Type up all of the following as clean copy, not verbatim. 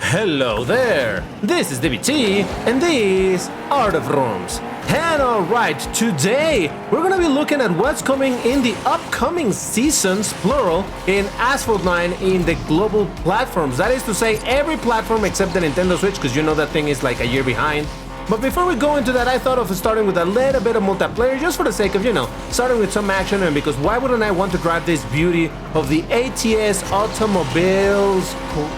Hello there! This is DBT, and these are the rooms. And alright, today we're gonna be looking at what's coming in the upcoming seasons, plural, in Asphalt 9 in the global platforms. That is to say, every platform except the Nintendo Switch, because you know that thing is like a year behind. But before we go into that, I thought of starting with a little bit of multiplayer, just for the sake of, starting with some action, and because why wouldn't I want to drive this beauty of the ATS Automobiles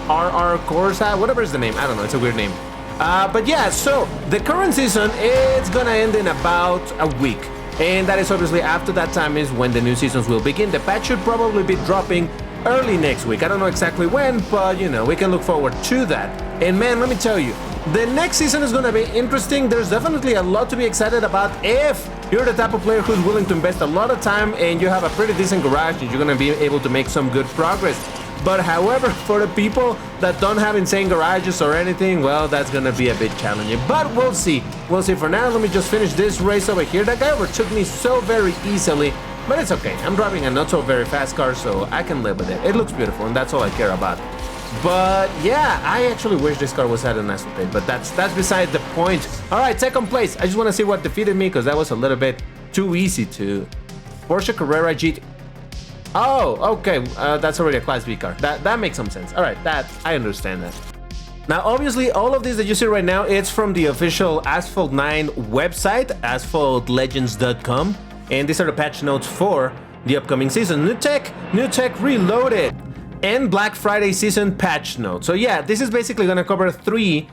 RR Corsa, whatever is the name, I don't know, it's a weird name. But yeah, so the current season, it's gonna end in about a week. And that is obviously after that time is when the new seasons will begin. The patch should probably be dropping early next week. I don't know exactly when, but we can look forward to that. And man, let me tell you, the next season is going to be interesting. There's definitely a lot to be excited about if you're the type of player who's willing to invest a lot of time and you have a pretty decent garage and you're going to be able to make some good progress. But however, for the people that don't have insane garages or anything, well, that's going to be a bit challenging. But we'll see. We'll see. For now, let me just finish this race over here. That guy overtook me so very easily, but it's okay. I'm driving a not so very fast car, so I can live with it. It looks beautiful, and that's all I care about. But yeah, I actually wish this car was at an Asphalt, but that's beside the point. All right, second place. I just want to see what defeated me because that was a little bit too easy to. Porsche Carrera GT. Oh, okay. That's already a Class B car. That makes some sense. All right, I understand that. Now, obviously, all of this that you see right now, it's from the official Asphalt 9 website, asphaltlegends.com, and these are the patch notes for the upcoming season. New tech reloaded. And Black Friday season patch note. So yeah, this is basically gonna cover three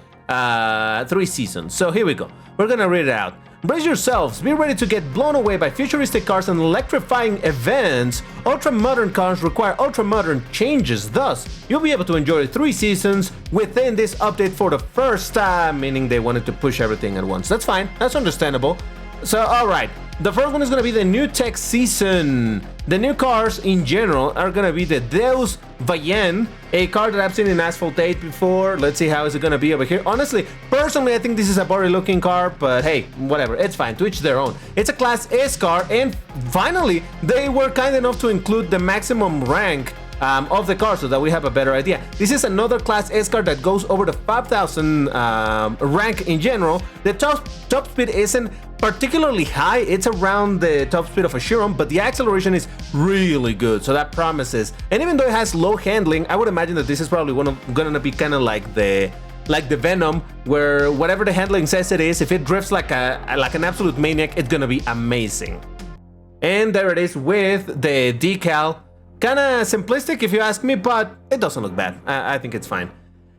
seasons. So here we go. We're gonna read it out. Brace yourselves, be ready to get blown away by futuristic cars and electrifying events. Ultra-modern cars require ultra-modern changes, thus, you'll be able to enjoy 3 seasons within this update for the first time, meaning they wanted to push everything at once. That's fine, that's understandable. So alright, the first one is gonna be the new tech season. The new cars in general are gonna be the Deus Vayen, a car that I've seen in Asphalt 8 before. Let's see how is it gonna be over here. Honestly, personally, I think this is a boring looking car, but hey, whatever, it's fine, to each their own. It's a Class S car, and finally, they were kind enough to include the maximum rank of the car so that we have a better idea. This is another Class S car that goes over the 5,000 rank in general. The top speed isn't particularly high, it's around the top speed of a Showroom, but the acceleration is really good, so that promises. And even though it has low handling, I would imagine that this is probably gonna be kind of like the Venom, where whatever the handling says it is, if it drifts like an absolute maniac, it's gonna be amazing. And there it is with the decal. Kinda simplistic if you ask me, but it doesn't look bad. I think it's fine.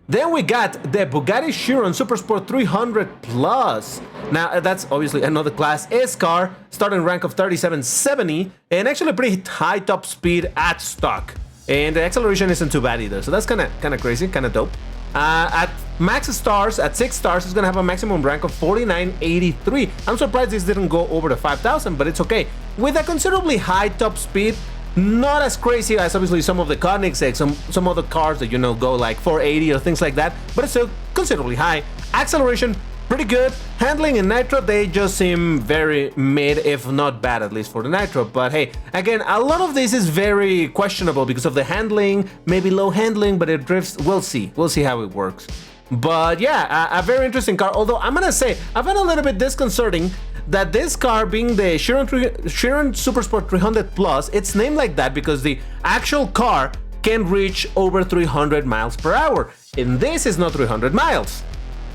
Then we got the Bugatti Chiron Supersport 300 Plus. Now that's obviously another Class S car, starting rank of 3770, and actually a pretty high top speed at stock. And the acceleration isn't too bad either, so that's kinda crazy, kinda dope. At max stars, at 6 stars, it's gonna have a maximum rank of 4983. I'm surprised this didn't go over the 5,000, but it's okay. With a considerably high top speed, not as crazy as obviously some of the Koenigsegg, some other cars that go like 480 or things like that, but it's still considerably high. Acceleration, pretty good. Handling and nitro, they just seem very mid, if not bad, at least for the nitro. But hey, again, a lot of this is very questionable because of the handling, maybe low handling, but it drifts. We'll see how it works. But yeah, a very interesting car, although I'm gonna say, I find a little bit disconcerting that this car, being the Chiron Supersport 300 Plus, it's named like that because the actual car can reach over 300 miles per hour, and this is not 300 miles.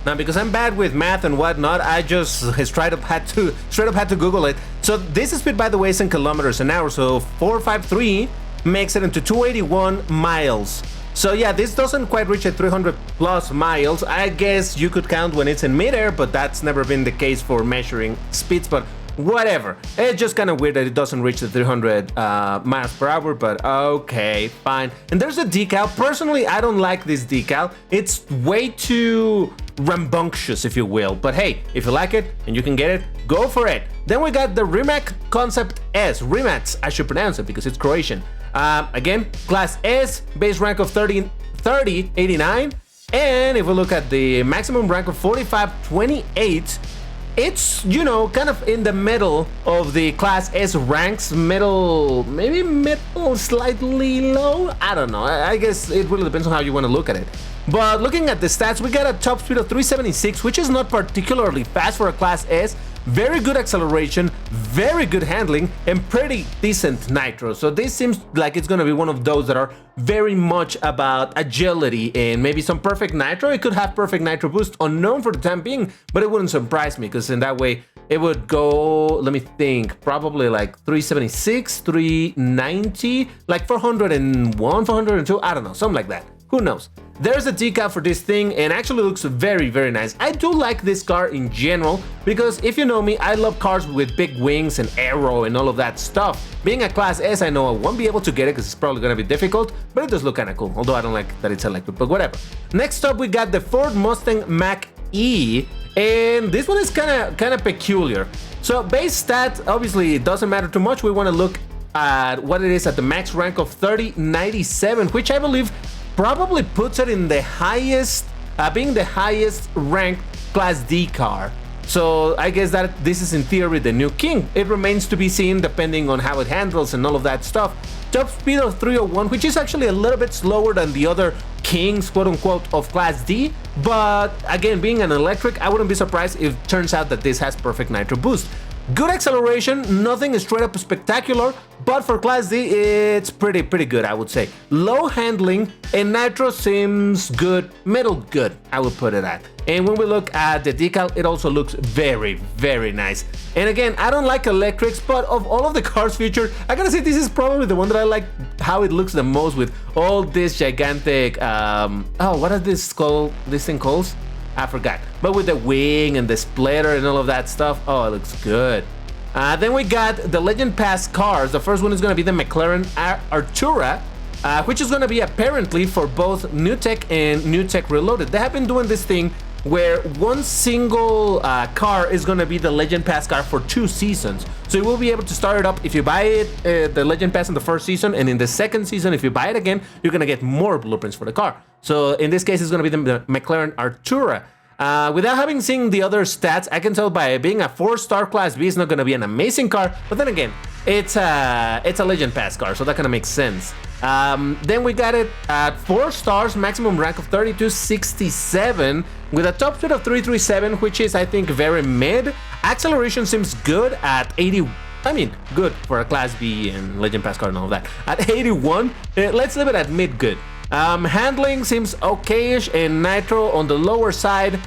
Now, because I'm bad with math and whatnot, I just straight up had to Google it. So this speed, by the way, is in kilometers an hour, so 453 makes it into 281 miles. So yeah, this doesn't quite reach at 300 plus miles. I guess you could count when it's in midair, but that's never been the case for measuring speeds, but whatever. It's just kind of weird that it doesn't reach the 300 miles per hour, but okay, fine. And there's a decal. Personally, I don't like this decal. It's way too rambunctious, if you will. But hey, if you like it and you can get it, go for it. Then we got the Rimac Concept S. Rimac, I should pronounce it because it's Croatian. Again, Class S, base rank of 3089, and if we look at the maximum rank of 4528, it's, kind of in the middle of the Class S ranks, maybe middle, slightly low, I don't know, I guess it really depends on how you want to look at it. But looking at the stats, we got a top speed of 376, which is not particularly fast for a Class S. Very good acceleration, very good handling, and pretty decent nitro. So this seems like it's gonna be one of those that are very much about agility and maybe some perfect nitro. It could have perfect nitro boost, unknown for the time being, but it wouldn't surprise me because in that way it would go, let me think, probably like 376, 390, like 401, 402, I don't know, something like that. Who knows? There's a decal for this thing and actually looks very, very nice. I do like this car in general because if you know me, I love cars with big wings and aero and all of that stuff. Being a Class S, I know I won't be able to get it because it's probably going to be difficult, but it does look kind of cool, although I don't like that it's electric, but whatever. Next up, we got the Ford Mustang Mach-E, and this one is kind of peculiar. So base stat, obviously it doesn't matter too much. We want to look at what it is at the max rank of 3097, which I believe probably puts it in the highest, being the highest ranked Class D car. So I guess that this is in theory the new king. It remains to be seen depending on how it handles and all of that stuff. Top speed of 301, which is actually a little bit slower than the other kings, quote unquote, of Class D. But again, being an electric, I wouldn't be surprised if it turns out that this has perfect nitro boost. Good acceleration, nothing straight up spectacular, but for Class D, it's pretty good, I would say. Low handling, and nitro seems good, middle good, I would put it at. And when we look at the decal, it also looks very, very nice. And again, I don't like electrics, but of all of the cars featured, I gotta say this is probably the one that I like how it looks the most with all this gigantic, what is this thing called? I forgot, but with the wing and the splitter and all of that stuff, oh, it looks good. Then we got the Legend Pass cars. The first one is going to be the McLaren Artura, which is going to be apparently for both New Tech and New Tech Reloaded. They have been doing this thing where one single car is going to be the Legend Pass car for 2 seasons. So you will be able to start it up if you buy it, the Legend Pass in the first season, and in the second season, if you buy it again, you're going to get more blueprints for the car. So in this case, it's going to be the McLaren Artura. Without having seen the other stats, I can tell by being a 4-star Class B, it's not going to be an amazing car, but then again, it's a Legend Pass car, so that kind of makes sense. Then we got it at 4 stars, maximum rank of 3267, with a top speed of 337, which is, I think, very mid. Acceleration seems good at 80. I mean, good for a Class B and Legend Pass car and all of that. At 81, let's leave it at mid good. Handling seems okayish and nitro on the lower side,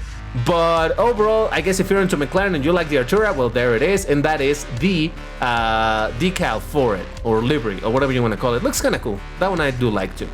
but overall, I guess if you're into McLaren and you like the Artura, well, there it is, and that is the decal for it, or livery, or whatever you want to call it. Looks kind of cool. That one I do like too.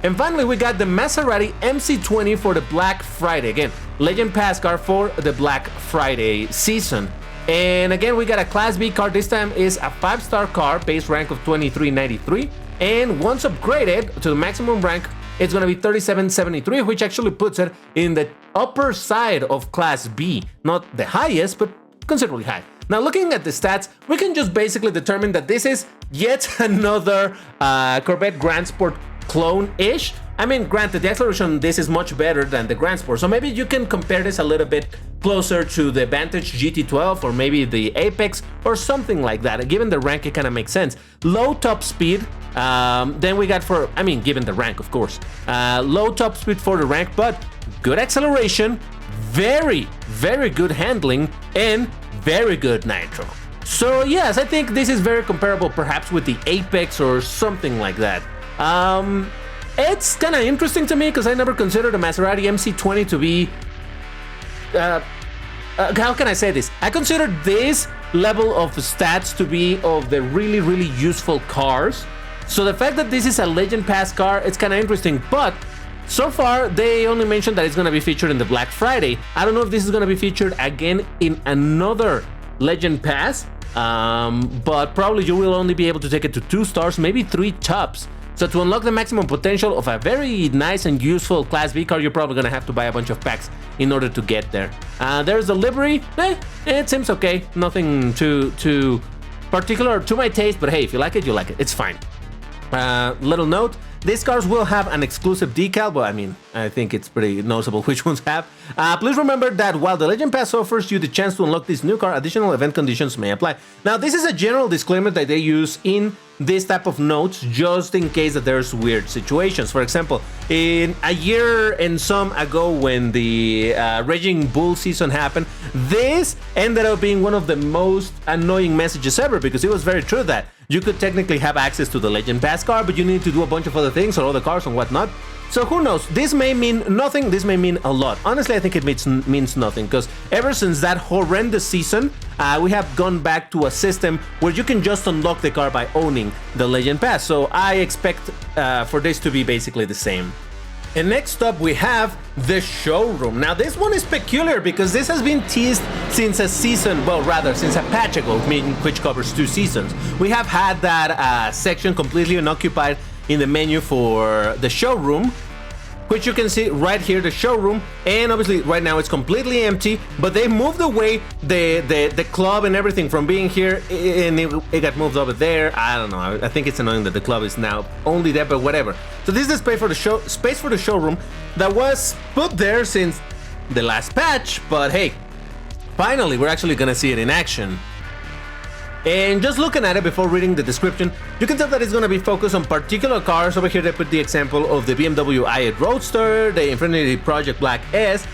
And finally, we got the Maserati MC20 for the Black Friday. Again, Legend Pass car for the Black Friday season. And again, we got a Class B car. This time is a 5-star car, base rank of 2393. And once upgraded to the maximum rank, it's going to be 3773, which actually puts it in the upper side of Class B. Not the highest, but considerably high. Now, looking at the stats, we can just basically determine that this is yet another Corvette Grand Sport clone-ish. I mean, granted, the acceleration on this is much better than the Grand Sport, so maybe you can compare this a little bit closer to the Vantage GT12 or maybe the Apex or something like that. Given the rank, it kind of makes sense. Low top speed, then we got for, I mean, given the rank, of course. Low top speed for the rank, but good acceleration, very, very good handling, and very good nitro. So yes, I think this is very comparable perhaps with the Apex or something like that. It's kind of interesting to me because I never considered a Maserati MC20 to be, how can I say this? I consider this level of stats to be of the really, really useful cars. So the fact that this is a Legend Pass car, it's kind of interesting, but so far they only mentioned that it's going to be featured in the Black Friday. I don't know if this is going to be featured again in another Legend Pass, but probably you will only be able to take it to 2 stars, maybe 3 tops. So to unlock the maximum potential of a very nice and useful Class B car, you're probably going to have to buy a bunch of packs in order to get there. There's the livery. It seems okay. Nothing too particular to my taste, but hey, if you like it, you like it. It's fine. Little note, these cars will have an exclusive decal, but I mean, I think it's pretty noticeable which ones have. Please remember that while the Legend Pass offers you the chance to unlock this new car, additional event conditions may apply. Now, this is a general disclaimer that they use in this type of notes just in case that there's weird situations. For example, in a year and some ago when the Raging Bull season happened, this ended up being one of the most annoying messages ever, because it was very true that you could technically have access to the Legend Pass car, but you need to do a bunch of other things or other cars and whatnot. So who knows, this may mean nothing, this may mean a lot. Honestly, I think it means nothing, because ever since that horrendous season, we have gone back to a system where you can just unlock the car by owning the Legend Pass. So I expect for this to be basically the same. And next up we have the showroom. Now this one is peculiar because this has been teased since a season, well rather since a patch ago, which covers 2 seasons. We have had that section completely unoccupied in the menu for the showroom, which you can see right here, the showroom, and obviously right now it's completely empty, but they moved away the club and everything from being here, and it got moved over there. I don't know, I think it's annoying that the club is now only there, but whatever. So this is the space for the showroom that was put there since the last patch, but hey, finally we're actually gonna see it in action. And just looking at it before reading the description, you can tell that it's going to be focused on particular cars. Over here they put the example of the BMW i8 Roadster, the Infiniti Project Black S,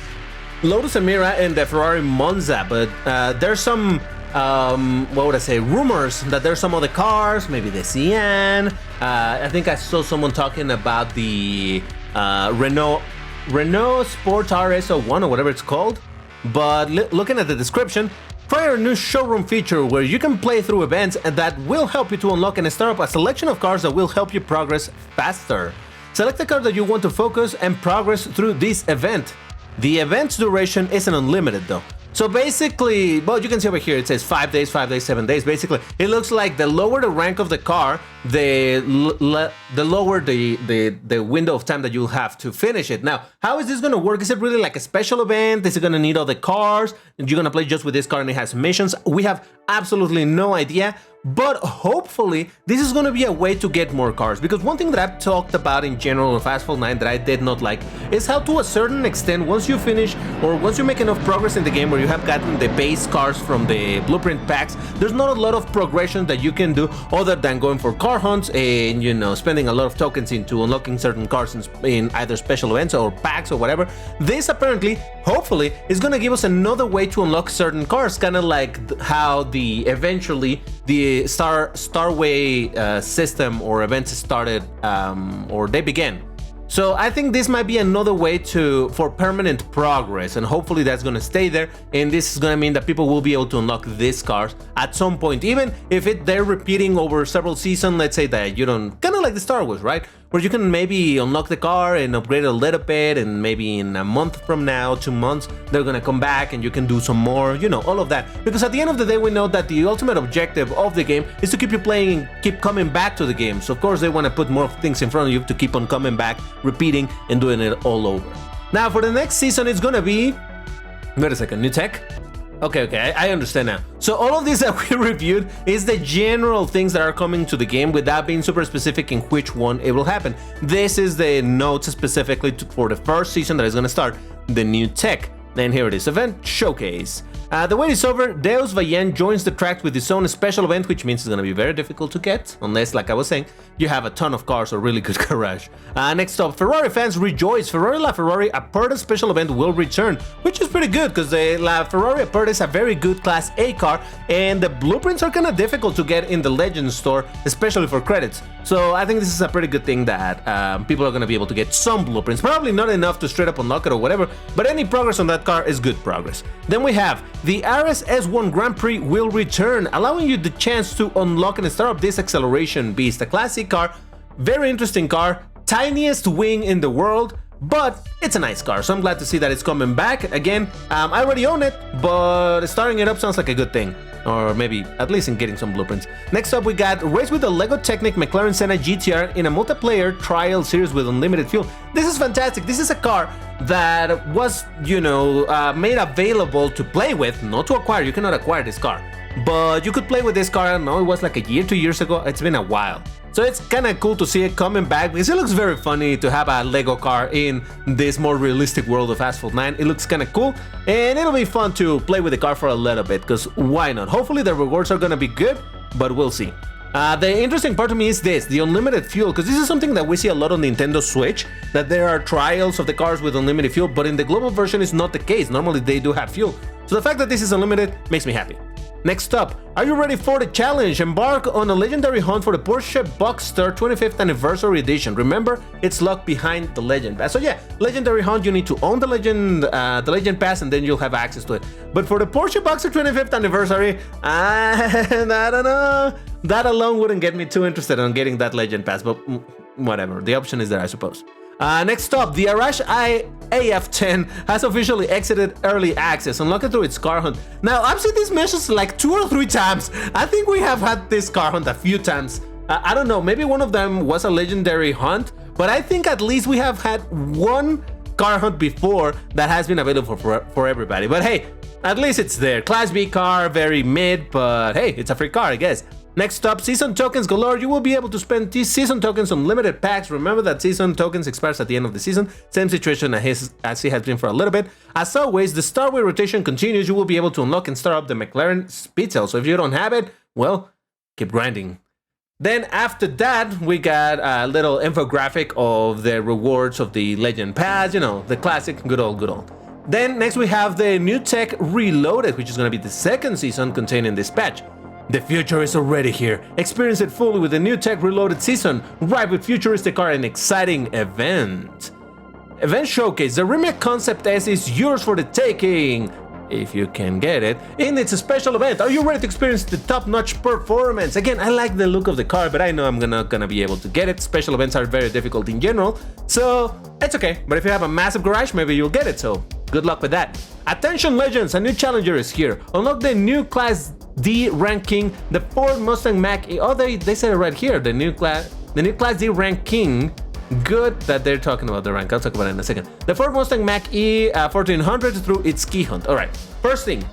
Lotus Emira, and the Ferrari Monza. But there's some, what would I say, rumors that there's some other cars, maybe the Cyan. I think I saw someone talking about the Renault Sport RS01 or whatever it's called. But looking at the description, try our new showroom feature where you can play through events and that will help you to unlock and start up a selection of cars that will help you progress faster. Select the car that you want to focus and progress through this event. The event's duration isn't unlimited though. So basically, well, you can see over here it says 5 days, 7 days. Basically, it looks like the lower the rank of the car, the lower the window of time that you'll have to finish it. Now, how is this going to work? Is it really like a special event? Is it going to need all the cars? You're going to play just with this car and it has missions? We have absolutely no idea. But hopefully, this is going to be a way to get more cars, because one thing that I've talked about in general of Asphalt 9 that I did not like is how, to a certain extent, once you finish or once you make enough progress in the game where you have gotten the base cars from the blueprint packs, there's not a lot of progression that you can do other than going for car hunts and, you know, spending a lot of tokens into unlocking certain cars in either special events or packs or whatever. This apparently, hopefully, is going to give us another way to unlock certain cars, kind of like how eventually the Starway system or events started, or they began. So I think this might be another way for permanent progress, and hopefully that's going to stay there, and this is going to mean that people will be able to unlock these cars at some point, even if they're repeating over several seasons. Let's say that you don't, kind of like the Star Wars, right? Where you can maybe unlock the car and upgrade it a little bit, and maybe in a month from now, 2 months, they're gonna come back and you can do some more, you know, all of that. Because at the end of the day, we know that the ultimate objective of the game is to keep you playing and keep coming back to the game. So of course they want to put more things in front of you to keep on coming back, repeating, and doing it all over. Now for the next season, it's gonna be, wait a second, new tech? Okay, I understand now. So all of this that we reviewed is the general things that are coming to the game without being super specific in which one it will happen. This is the notes specifically for the first season that is going to start, the new tech. And here it is, event showcase. The wait is over. Deus Vayan joins the track with his own special event, which means it's going to be very difficult to get, unless, like I was saying, you have a ton of cars or really good garage. Next up, Ferrari fans rejoice. Ferrari LaFerrari Aperta special event will return, which is pretty good because the LaFerrari Aperta is a very good Class A car, and the blueprints are kind of difficult to get in the Legends store, especially for credits. So I think this is a pretty good thing that people are going to be able to get some blueprints. Probably not enough to straight up unlock it or whatever, but any progress on that car is good progress. Then we have the RS-S1 Grand Prix will return, allowing you the chance to unlock and start up this acceleration beast, a classic car, very interesting car, tiniest wing in the world, but it's a nice car, so I'm glad to see that it's coming back. Again, I already own it, but starting it up sounds like a good thing. Or maybe at least in getting some blueprints. Next up, we got Race with the LEGO Technic McLaren Senna GTR in a multiplayer trial series with unlimited fuel. This is fantastic. This is a car that was, you know, made available to play with, not to acquire. You cannot acquire this car, but you could play with this car. I don't know, it was like a year, 2 years ago. It's been a while. So it's kind of cool to see it coming back because it looks very funny to have a Lego car in this more realistic world of Asphalt 9. It looks kind of cool, and it'll be fun to play with the car for a little bit because why not? Hopefully the rewards are going to be good, but we'll see. The interesting part to me is this, the unlimited fuel, because this is something that we see a lot on Nintendo Switch, that there are trials of the cars with unlimited fuel, but in the global version it's not the case. Normally they do have fuel. So the fact that this is unlimited makes me happy. Next up, are you ready for the challenge? Embark on a legendary hunt for the Porsche Boxster 25th Anniversary Edition. Remember, it's locked behind the Legend Pass. So yeah, legendary hunt, you need to own the Legend Pass, and then you'll have access to it. But for the Porsche Boxster 25th Anniversary, I don't know. That alone wouldn't get me too interested in getting that Legend Pass, but whatever. The option is there, I suppose. Next up, the Arash AF10 has officially exited early access. Unlock it through its car hunt. Now, I've seen these missions like 2 or 3 times. I think we have had this car hunt a few times. I don't know, maybe one of them was a legendary hunt, but I think at least we have had one car hunt before that has been available for everybody. But hey, at least it's there. Class B car, very mid, but hey, it's a free car, I guess. Next up, season tokens galore. You will be able to spend these season tokens on limited packs. Remember that season tokens expires at the end of the season. Same situation as it has been for a little bit. As always, the Star Wheel rotation continues. You will be able to unlock and start up the McLaren Speedtail. So if you don't have it, well, keep grinding. Then after that, we got a little infographic of the rewards of the Legend Pass. You know, the classic, good old. Then next we have the New Tech Reloaded, which is going to be the second season containing this patch. The future is already here. Experience it fully with the New Tech Reloaded season. Ride with futuristic car and exciting event. Event Showcase. The Rimac Concept S is yours for the taking, if you can get it, in its special event. Are you ready to experience the top-notch performance? Again, I like the look of the car, but I know I'm not gonna be able to get it. Special events are very difficult in general, so it's okay. But if you have a massive garage, maybe you'll get it, so good luck with that. Attention Legends, a new challenger is here. Unlock the new Class D ranking, the Ford Mustang Mach-E. Oh, they said it right here, the new Class D ranking. Good that they're talking about the rank. I'll talk about it in a second. The Ford Mustang Mach-E 1400 through its key hunt. All right, first thing.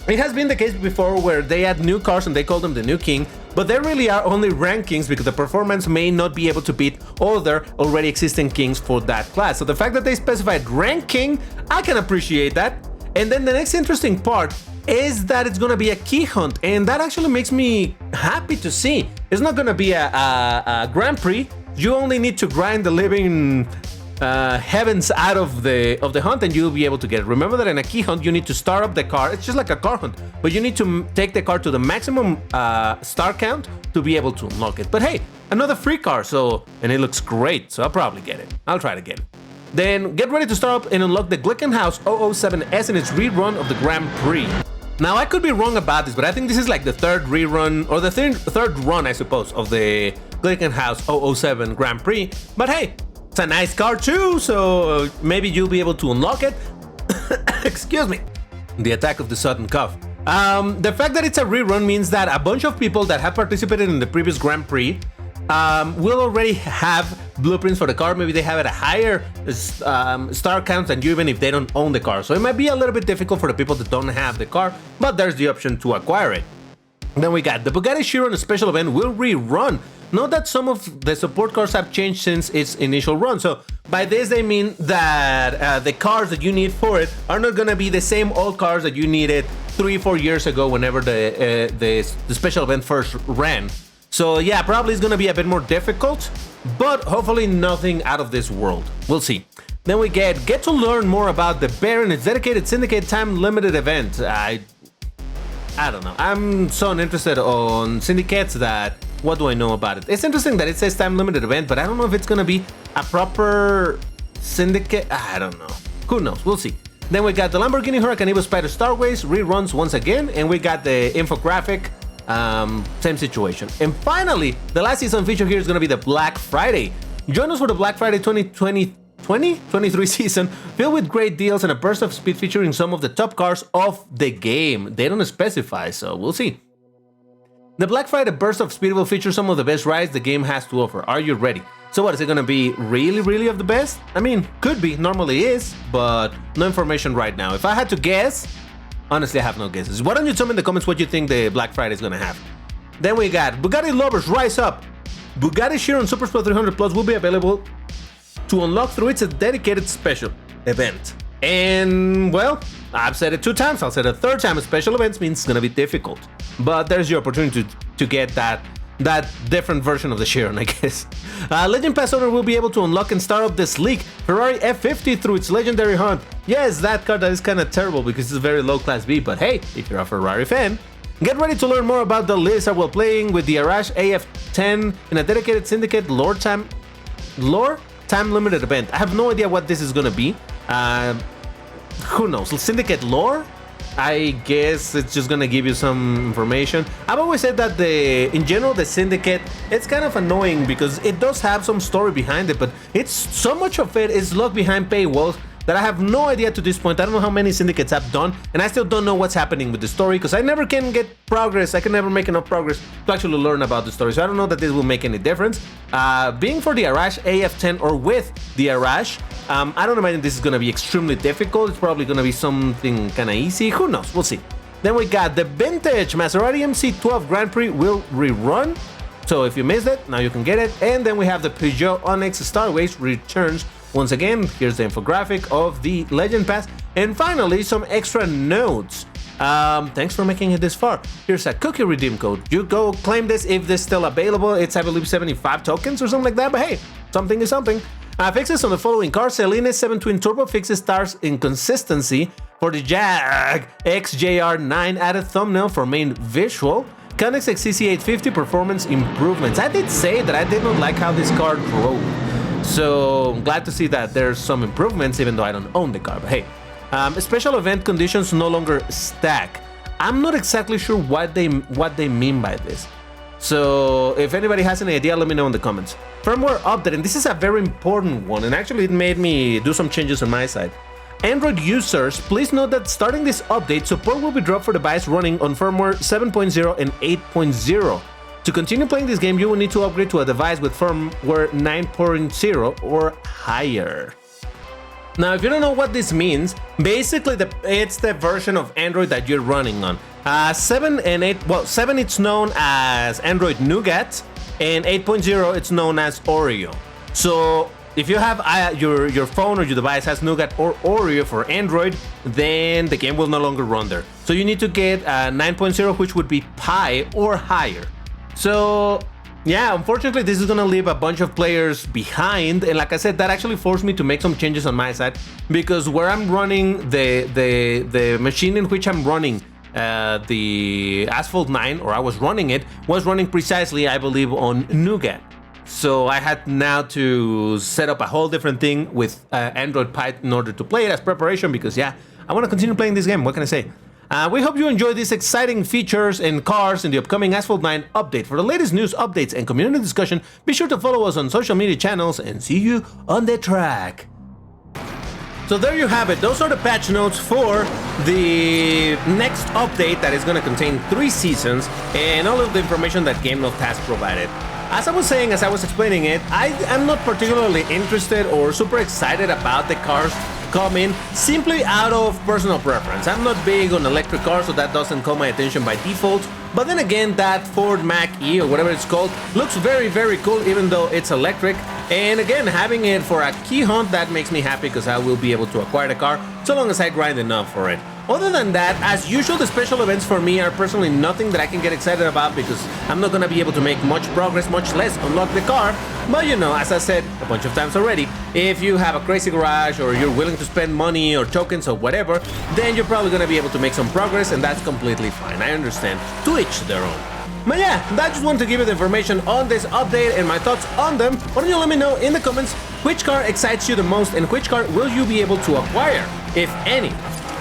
It has been the case before where they add new cars and they call them the new king, but they really are only rankings because the performance may not be able to beat other already existing kings for that class. So the fact that they specified ranking, I can appreciate that. And then the next interesting part is that it's gonna be a key hunt, and that actually makes me happy to see. It's not gonna be a Grand Prix. You only need to grind the living heavens out of the hunt and you'll be able to get it. Remember that in a key hunt you need to start up the car. It's just like a car hunt, but you need to take the car to the maximum star count to be able to unlock it. But hey, another free car, and it looks great, so I'll probably get it. I'll try to get it. Then get ready to start up and unlock the Glickenhaus 007S in its rerun of the Grand Prix. Now I could be wrong about this, but I think this is like the third rerun, or the third run, I suppose, of the Glickenhaus 007 Grand Prix. But hey, it's a nice car too, so maybe you'll be able to unlock it. Excuse me. The attack of the sudden cough. The fact that it's a rerun means that a bunch of people that have participated in the previous Grand Prix will already have blueprints for the car. Maybe they have it a higher star count than you, even if they don't own the car. So it might be a little bit difficult for the people that don't have the car, but there's the option to acquire it. Then we got the Bugatti Chiron special event will rerun. Note that some of the support cars have changed since its initial run. So by this they mean that the cars that you need for it are not gonna be the same old cars that you needed 3-4 years ago whenever the special event first ran. So yeah, probably it's gonna be a bit more difficult, but hopefully nothing out of this world. We'll see. Then we get to learn more about the Bear and its dedicated syndicate time limited event. I don't know. I'm so uninterested on syndicates that what do I know about it? It's interesting that it says time limited event, but I don't know if it's gonna be a proper syndicate. I don't know. Who knows? We'll see. Then we got the Lamborghini Huracan Evo Spider Starways reruns once again, and we got the infographic. Same situation. And finally, the last season feature here is going to be the Black Friday. Join us for the Black Friday 2023 season, filled with great deals and a burst of speed featuring some of the top cars of the game. They don't specify, so we'll see. The Black Friday burst of speed will feature some of the best rides the game has to offer. Are you ready? So what, is it going to be really of the best? I mean, could be, normally is, but no information right now. If I had to guess, honestly, I have no guesses. Why don't you tell me in the comments what you think the Black Friday is gonna have? Then we got Bugatti lovers rise up. Bugatti Chiron Super Sport 300 Plus will be available to unlock through its dedicated special event. And, well, I've said it 2 times, I'll say it a 3rd time. Special events means it's gonna be difficult. But there's your opportunity to get that different version of the Chiron, I guess. Legend Pass owner will be able to unlock and start up the sleek Ferrari F50 through its legendary hunt. Yes, that car that is kind of terrible because it's a very low class B, but hey, if you're a Ferrari fan, get ready to learn more about the lizard while playing with the Arash AF10 in a dedicated syndicate lore time limited event. I have no idea what this is gonna be. Who knows? Syndicate lore? I guess it's just gonna give you some information. I've always said that in general, the Syndicate, it's kind of annoying because it does have some story behind it, but it's so much of it is locked behind paywalls that I have no idea to this point. I don't know how many syndicates I've done, and I still don't know what's happening with the story because I never can get progress. I can never make enough progress to actually learn about the story, so I don't know that this will make any difference. Being for the Arash AF10 or with the Arash, I don't imagine this is going to be extremely difficult. It's probably going to be something kind of easy. Who knows? We'll see. Then we got the vintage Maserati MC12 Grand Prix will rerun. So if you missed it, now you can get it. And then we have the Peugeot Onyx Starways returns once again. Here's the infographic of the Legend Pass. And finally, some extra notes. Thanks for making it this far. Here's a cookie redeem code. You go claim this if this is still available. It's, I believe, 75 tokens or something like that. But hey, something is something. Fixes on the following cars. Celine 7 Twin Turbo fixes stars inconsistency for the Jag XJR9 added thumbnail for main visual. Connex XCC850 performance improvements. I did say that I did not like how this car drove. So I'm glad to see that there's some improvements even though I don't own the car. But hey, special event conditions no longer stack. I'm not exactly sure what they mean by this. So if anybody has any idea, let me know in the comments. Firmware update, and this is a very important one, and actually it made me do some changes on my side. Android users, please note that starting this update, support will be dropped for device running on firmware 7.0 and 8.0. To continue playing this game, you will need to upgrade to a device with firmware 9.0 or higher. Now, if you don't know what this means, basically it's the version of Android that you're running on. 7 and 8, well, 7 it's known as Android Nougat, and 8.0 it's known as Oreo. So if you have your phone or your device has Nougat or Oreo for Android, then the game will no longer run there. So you need to get 9.0, which would be Pi or higher. So yeah, unfortunately this is gonna leave a bunch of players behind, and like I said, that actually forced me to make some changes on my side, because where I'm running the machine in which I'm running the Asphalt 9, or I was running it, was running precisely, I believe, on Nougat. So I had now to set up a whole different thing with Android Pie in order to play it as preparation, because yeah, I want to continue playing this game. What can I say? We hope you enjoy these exciting features and cars in the upcoming Asphalt 9 update. For the latest news, updates, and community discussion, be sure to follow us on social media channels, and see you on the track. So there you have it. Those are the patch notes for the next update that is going to contain 3 seasons and all of the information that GameLoft has provided. As I was saying, as I was explaining it, I am not particularly interested or super excited about the cars coming, simply out of personal preference. I'm not big on electric cars, so that doesn't call my attention by default. But then again, that Ford Mach-E or whatever it's called looks very, very cool, even though it's electric. And again, having it for a key hunt, that makes me happy, because I will be able to acquire the car so long as I grind enough for it. Other than that, as usual, the special events for me are personally nothing that I can get excited about, because I'm not gonna be able to make much progress, much less unlock the car. But you know, as I said a bunch of times already, if you have a crazy garage, or you're willing to spend money or tokens or whatever, then you're probably gonna be able to make some progress, and that's completely fine. I understand. To each their own. But yeah, I just wanted to give you the information on this update and my thoughts on them. Why don't you let me know in the comments which car excites you the most, and which car will you be able to acquire, if any.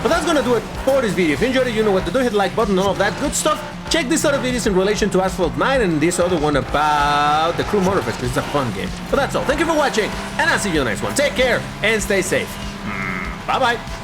But that's gonna do it for this video. If you enjoyed it, you know what to do. Hit the like button and all of that good stuff. Check this other videos in relation to Asphalt 9 and this other one about the Crew Motorfest, because it's a fun game. But that's all. Thank you for watching, and I'll see you in the next one. Take care and stay safe. Bye-bye.